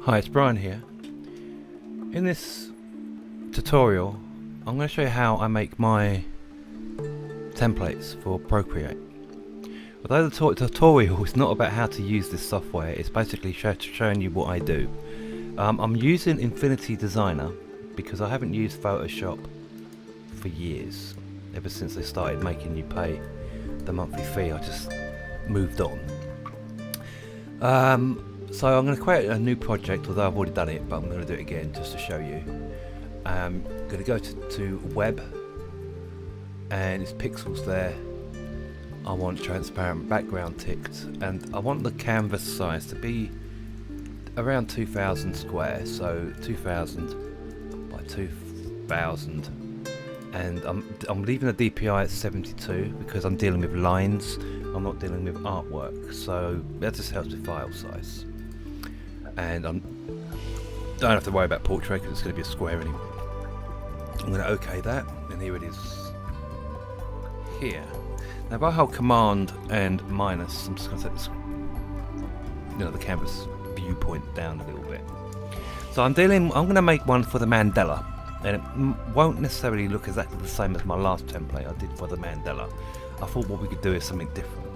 Hi, it's Brian here. In this tutorial, I'm going to show you how I make my templates for Procreate. Although the tutorial is not about how to use this software, it's basically showing you what I do. I'm using Affinity Designer because I haven't used Photoshop for years. Ever since they started making you pay the monthly fee, I just moved on. So I'm going to create a new project, although I've already done it, but I'm going to do it again just to show you. I'm going to go to web, and it's pixels there. I want transparent background ticked, and I want the canvas size to be around 2000 square, so 2000 by 2000, and I'm leaving the DPI at 72 because I'm dealing with lines. I'm not dealing with artwork, so that just helps with file size. And I don't have to worry about portrait because it's going to be a square anyway. I'm going to OK that, and here it is. Here. Now, if I hold Command and minus, I'm just going to set this, the canvas viewpoint down a little bit. So I'm going to make one for the mandala, and it won't necessarily look exactly the same as my last template I did for the mandala. I thought what we could do is something different.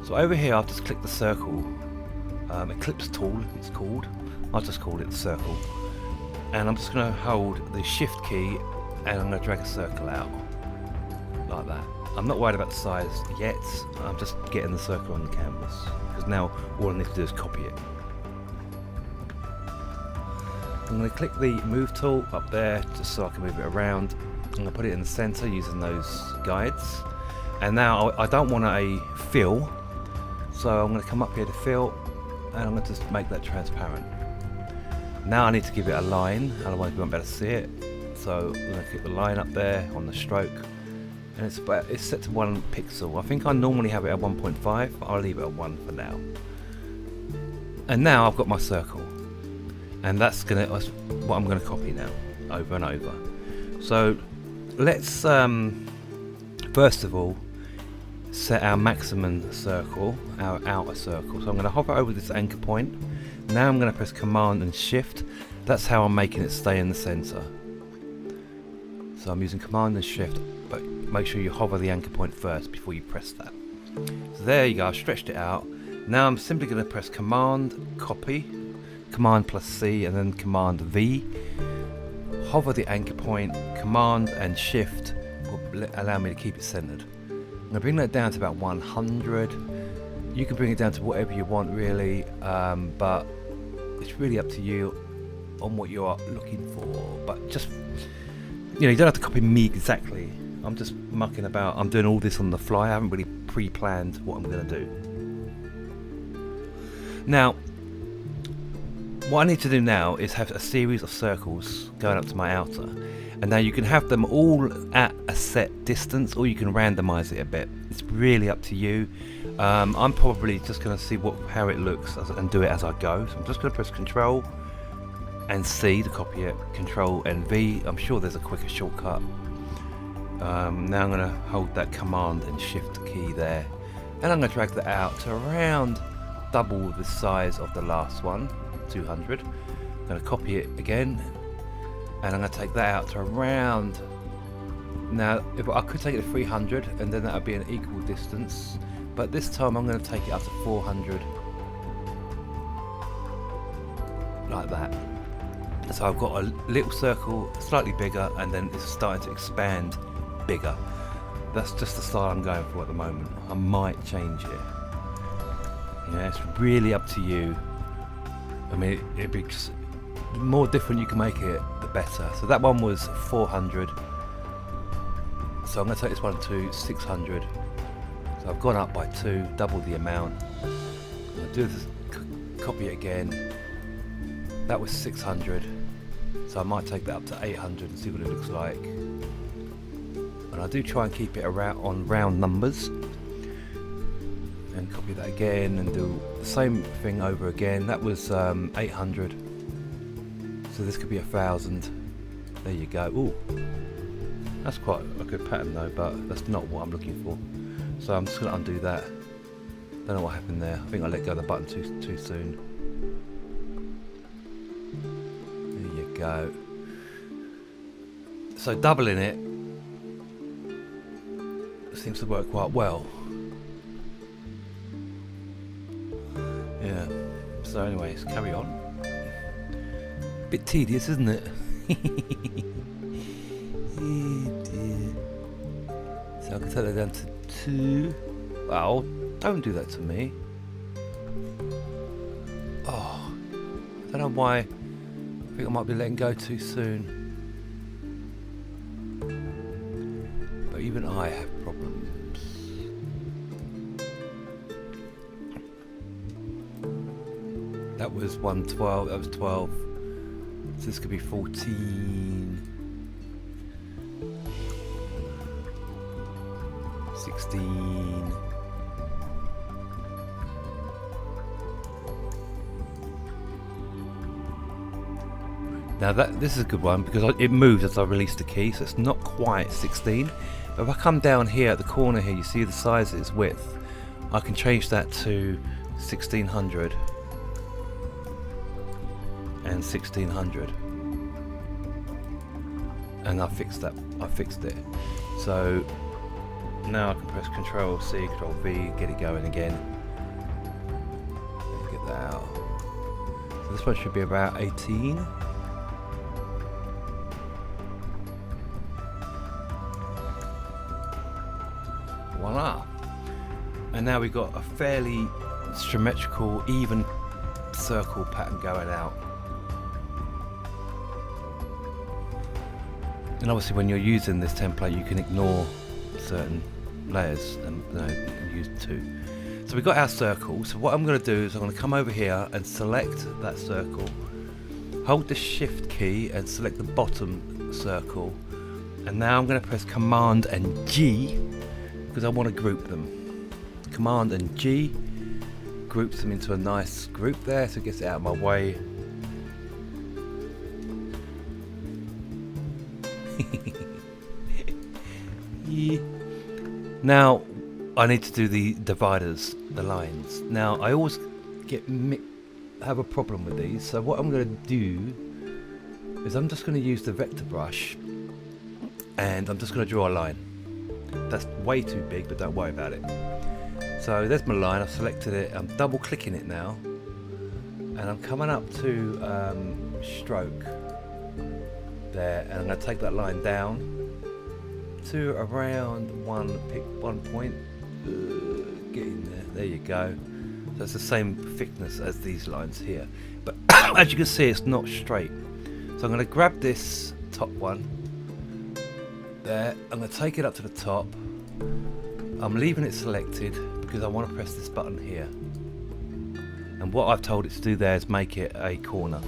So over here, I've just clicked the circle. Eclipse tool, it's called. I'll just call it the circle. And I'm just going to hold the shift key and I'm going to drag a circle out. Like that. I'm not worried about the size yet. I'm just getting the circle on the canvas. Because now all I need to do is copy it. I'm going to click the move tool up there just so I can move it around. I'm going to put it in the center using those guides. And now I don't want a fill. So I'm going to come up here to fill. And I'm going to just make that transparent. Now I need to give it a line, otherwise we won't be able to see it. So I'm going to keep the line up there on the stroke, and it's set to 1 pixel. I think I normally have it at 1.5, but I'll leave it at 1 for now. And now I've got my circle, and that's what I'm going to copy now, over and over. So let's first of all set our maximum circle, our outer circle. So I'm going to hover over this anchor point. Now I'm going to press Command and Shift. That's how I'm making it stay in the center. So I'm using Command and Shift, but make sure you hover the anchor point first before you press that. So there you go, I've stretched it out. Now I'm simply going to press Command, Copy, Command plus C, and then Command V. Hover the anchor point, Command and Shift will allow me to keep it centered. I'm going to bring that down to about 100. You can bring it down to whatever you want really, but it's really up to you on what you are looking for. But just, you don't have to copy me exactly. I'm just mucking about. I'm doing all this on the fly. I haven't really pre-planned what I'm going to do. Now, what I need to do now is have a series of circles going up to my outer. And now you can have them all at a set distance, or you can randomize it a bit. It's really up to you. I'm probably just going to see how it looks and do it as I go. So I'm just going to press Control and C to copy it, Control and V. I'm sure there's a quicker shortcut. Now I'm going to hold that Command and Shift key there, and I'm going to drag that out to around double the size of the last one, 200. I'm going to copy it again. And I'm going to take that out to around, now if I could take it to 300 and then that would be an equal distance, but this time I'm going to take it up to 400, like that. So I've got a little circle, slightly bigger, and then it's starting to expand bigger. That's just the style I'm going for at the moment. I might change it. It's really up to you. I mean, it'd be just, the more different you can make it, the better. So that one was 400. So I'm going to take this one to 600. So I've gone up by 2, double the amount. I'll do this, copy it again. That was 600. So I might take that up to 800 and see what it looks like. And I do try and keep it around on round numbers. And copy that again and do the same thing over again. That was 800. So this could be 1000. There you go. Ooh, that's quite a good pattern though, but that's not what I'm looking for. So I'm just going to undo that. Don't know what happened there. I think I let go of the button too soon. go. So doubling it seems to work quite well. Yeah. So anyways, carry on. Bit tedious, isn't it? Oh dear. So I can take that down to 2. Well, don't do that to me. Oh, I don't know why. I think I might be letting go too soon. But even I have problems. That was 112, that was 12. So this could be 14. 16. Now this is a good one because it moves as I release the key, so it's not quite 16. But if I come down here at the corner here, you see the sizes, width. I can change that to 1600 and 1600, and I fixed that. I fixed it. So now I can press Control C, Control V, get it going again. Get that out. So this one should be about 18. Voila! And now we've got a fairly symmetrical, even circle pattern going out. And obviously when you're using this template you can ignore certain layers and use 2. So we've got our circle. So what I'm going to do is I'm going to come over here and select that circle, hold the shift key and select the bottom circle, and now I'm going to press Command and G because I want to group them. Command and G groups them into a nice group there, so it gets it out of my way. Yeah. Now I need to do the dividers, the lines. Now I always have a problem with these, so what I'm going to do is I'm just going to use the vector brush and I'm just going to draw a line. That's way too big, but don't worry about it. So there's my line, I've selected it, I'm double clicking it now and I'm coming up to stroke there, and I'm going to take that line down to around pick one point, get in there you go. So it's the same thickness as these lines here, but as you can see it's not straight. So I'm going to grab this top one there, I'm going to take it up to the top, I'm leaving it selected because I want to press this button here, and what I've told it to do there is make it a corner.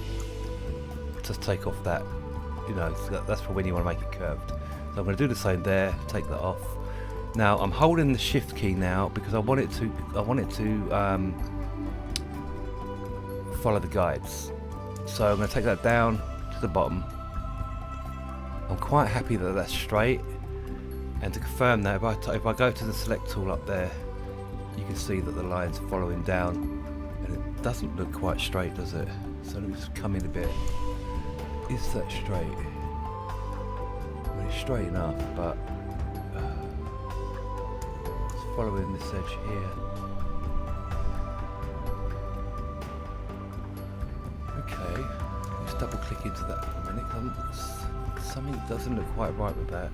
Just take off that, so that's for when you want to make it curved. So I'm going to do the same there, take that off. Now I'm holding the shift key now because I want it to follow the guides. So I'm going to take that down to the bottom. I'm quite happy that that's straight, and to confirm that, if I go to the select tool up there, you can see that the line's following down, and it doesn't look quite straight, does it? So let me just come in a bit. Is that straight? I mean, it's straight enough, but it's following this edge here. Okay, let's double click into that for a minute. Something doesn't look quite right with that.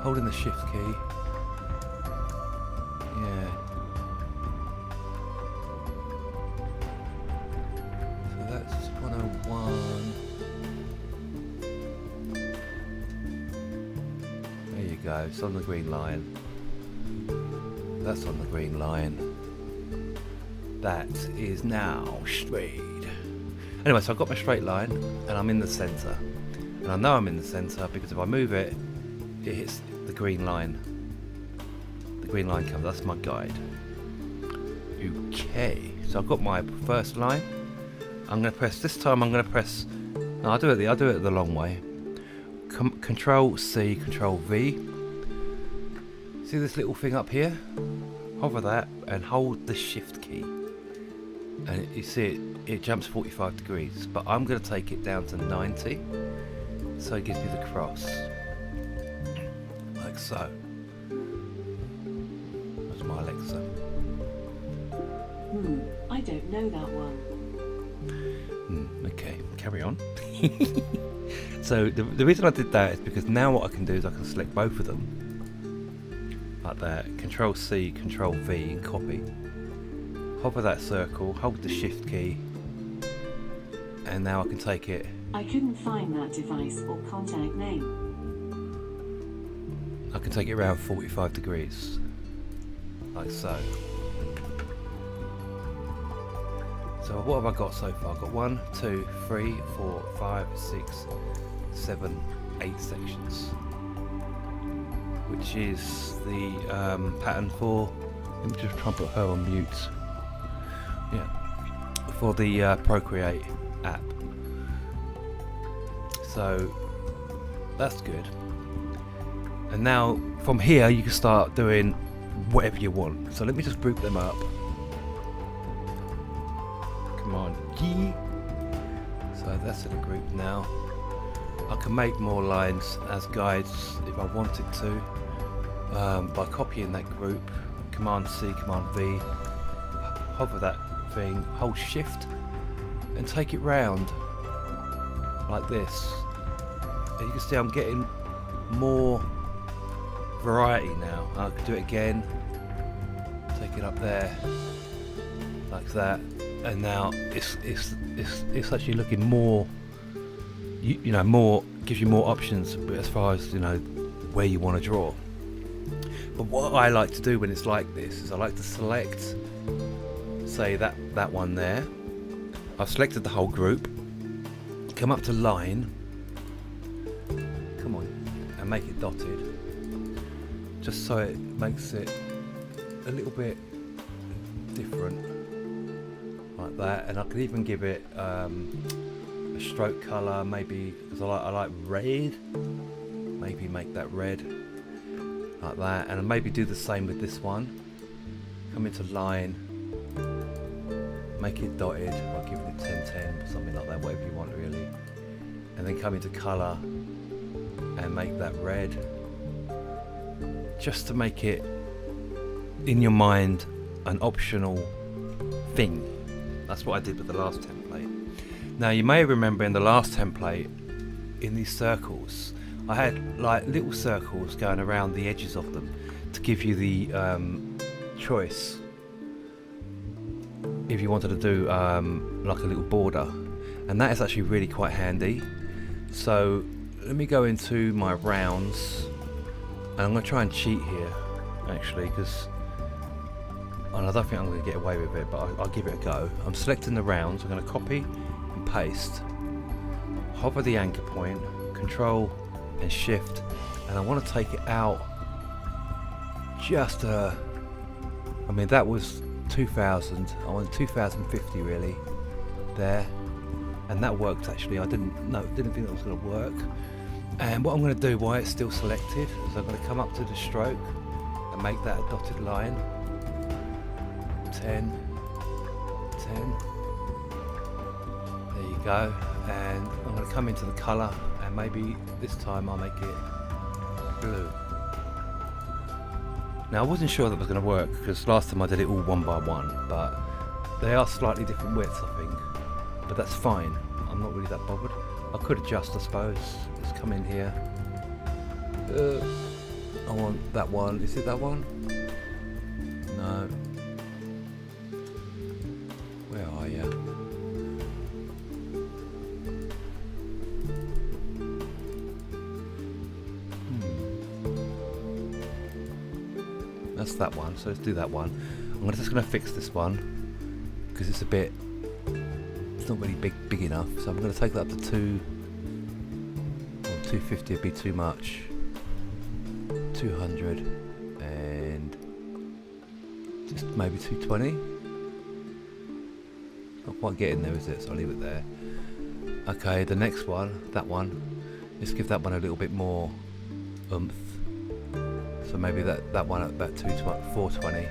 Holding the shift key. Yeah. So that's 101. There you go, it's on the green line. That's on the green line. That is now straight. Anyway, so I've got my straight line and I'm in the centre. And I know I'm in the centre because if I move it, it hits the green line. The green line comes, that's my guide. Okay, so I've got my first line. I'm going to press, this time I'm going to press, no, I'll do it the long way. Control C, Control V. See this little thing up here? Hover that and hold the shift key. and you see it jumps 45 degrees, but I'm going to take it down to 90, so it gives me the cross, like so. That's my Alexa. I don't know that one. Okay, carry on. So the reason I did that is because now what I can do is I can select both of them, like that, Control C, Control V, and copy. Hover that circle, hold the Shift key, and now I can take it. I couldn't find that device or contact name. I can take it around 45 degrees, like so. So what have I got so far? I've got 1, 2, 3, 4, 5, 6, 7, 8 sections, which is the pattern for. Let me just try and put her on mute. Yeah, for the Procreate app. So that's good. And now from here you can start doing whatever you want. So let me just group them up. Come on, G. So that's in a group now. I can make more lines as guides if I wanted to, by copying that group. Command C, Command V. Hover that thing, hold Shift, and take it round like this. And you can see I'm getting more variety now. I can do it again. Take it up there, like that. And now it's actually looking more, you know, more, gives you more options as far as, you know, where you want to draw. But what I like to do when it's like this is I like to select, say that one there. I've selected the whole group, come up to line, come on, and make it dotted, just so it makes it a little bit different. Like that, and I could even give it a stroke colour, maybe, because I like red. Maybe make that red, like that, and maybe do the same with this one. Come into line, make it dotted by giving it 1010 or something like that, whatever you want really. And then come into colour and make that red, just to make it in your mind an optional thing. That's what I did with the last template. Now you may remember in the last template, in these circles, I had like little circles going around the edges of them to give you the choice if you wanted to do like a little border, and that is actually really quite handy. So let me go into my rounds, and I'm going to try and cheat here actually, because and I don't think I'm going to get away with it, but I'll give it a go. I'm selecting the rounds, I'm going to copy and paste, hover the anchor point, Control and Shift, and I want to take it out just I mean that was 2000, I want 2050 really, there, and that worked actually. I didn't think that was going to work. And what I'm going to do while it's still selected is I'm going to come up to the stroke and make that a dotted line. 10, 10, there you go, and I'm going to come into the colour, and maybe this time I'll make it blue. Now I wasn't sure that was going to work because last time I did it all one by one, but they are slightly different widths I think, but that's fine, I'm not really that bothered. I could adjust I suppose. Let's come in here, I want that one, is it that one? No. Where are you? That's that one, so let's do that one. I'm just going to fix this one because it's a bit, it's not really big enough, so I'm going to take that up to 250 would be too much. 200 and just maybe 220. Not quite getting there, is it? So I'll leave it there. Okay, the next one, that one, let's give that one a little bit more oomph. So maybe that one at about 420.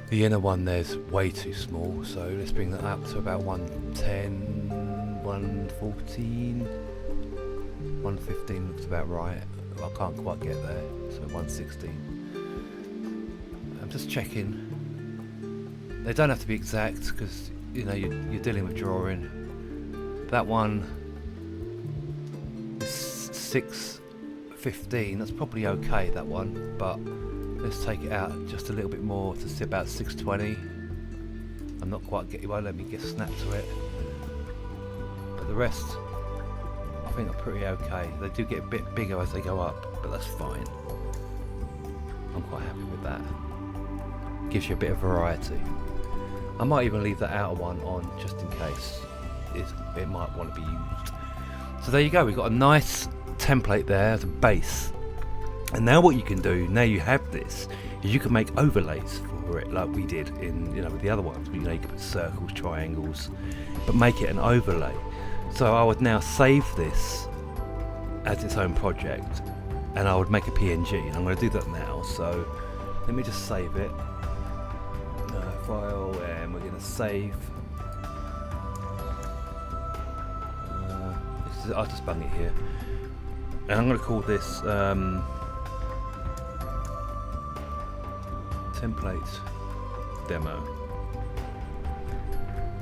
The inner one there's way too small, so let's bring that up to about 110, 114, 115 looks about right. I can't quite get there, so 116. I'm just checking. They don't have to be exact because you know you're dealing with drawing. That one is 615. That's probably okay, that one, but let's take it out just a little bit more to see about 620. I'm not quite getting. Won't let me get snap to it, but the rest I think are pretty okay. They do get a bit bigger as they go up, but that's fine. I'm quite happy with that. Gives you a bit of variety. I might even leave that outer one on just in case it might want to be used. So there you go, we've got a nice template there as a base. And now what you can do, now you have this, is you can make overlays for it like we did in, you know, with the other ones. You know, you can put circles, triangles, but make it an overlay. So I would now save this as its own project, and I would make a PNG, and I'm going to do that now. So let me just save it. File, and we're going to save. I'll just bung it here, and I'm going to call this template demo,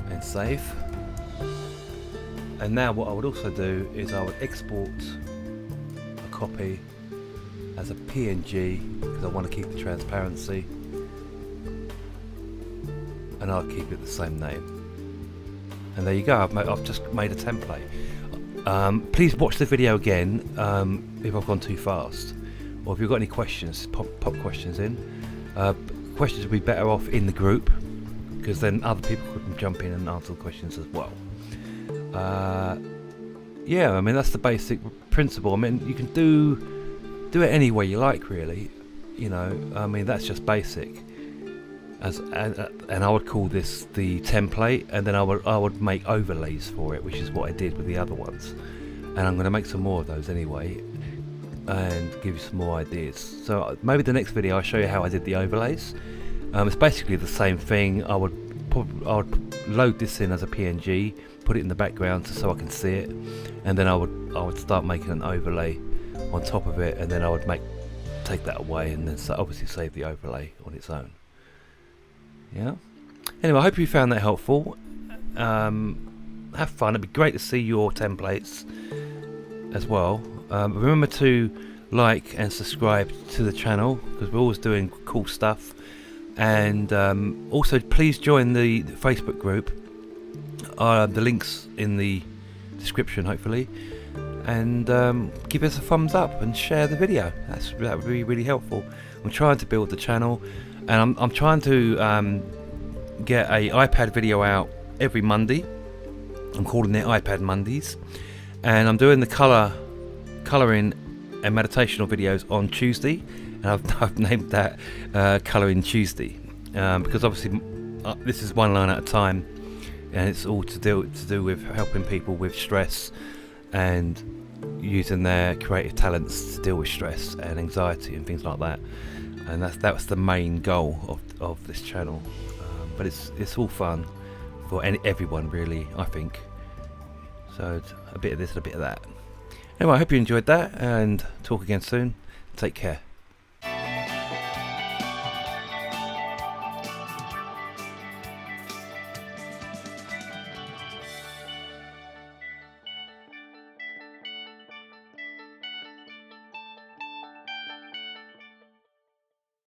and save. And now what I would also do is I would export a copy as a PNG because I want to keep the transparency, and I'll keep it the same name. And there you go, I've just made a template. Please watch the video again if I've gone too fast, or if you've got any questions, pop questions in. Questions would be better off in the group, because then other people can jump in and answer the questions as well. Yeah, I mean that's the basic principle. I mean you can do it any way you like, really. You know, I mean that's just basic. And I would call this the template, and then I would make overlays for it, which is what I did with the other ones. And I'm going to make some more of those anyway, and give you some more ideas. So maybe the next video I'll show you how I did the overlays. It's basically the same thing. I would load this in as a PNG, put it in the background so I can see it, and then I would start making an overlay on top of it, and then I would take that away, and then obviously save the overlay on its own. Yeah. Anyway, I hope you found that helpful. Have fun. It'd be great to see your templates as well. Remember to like and subscribe to the channel because we're always doing cool stuff. And also, please join the Facebook group. The link's in the description, hopefully. And give us a thumbs up and share the video. That would be really helpful. I'm trying to build the channel. And I'm trying to get a iPad video out every Monday. I'm calling it iPad Mondays, and I'm doing the colouring and meditational videos on Tuesday, and I've named that Colouring Tuesday because obviously this is one line at a time, and it's all to do with helping people with stress and using their creative talents to deal with stress and anxiety and things like that. And that's the main goal of this channel, but it's all fun for everyone really, I think. So a bit of this and a bit of that. Anyway, I hope you enjoyed that, and talk again soon. Take care.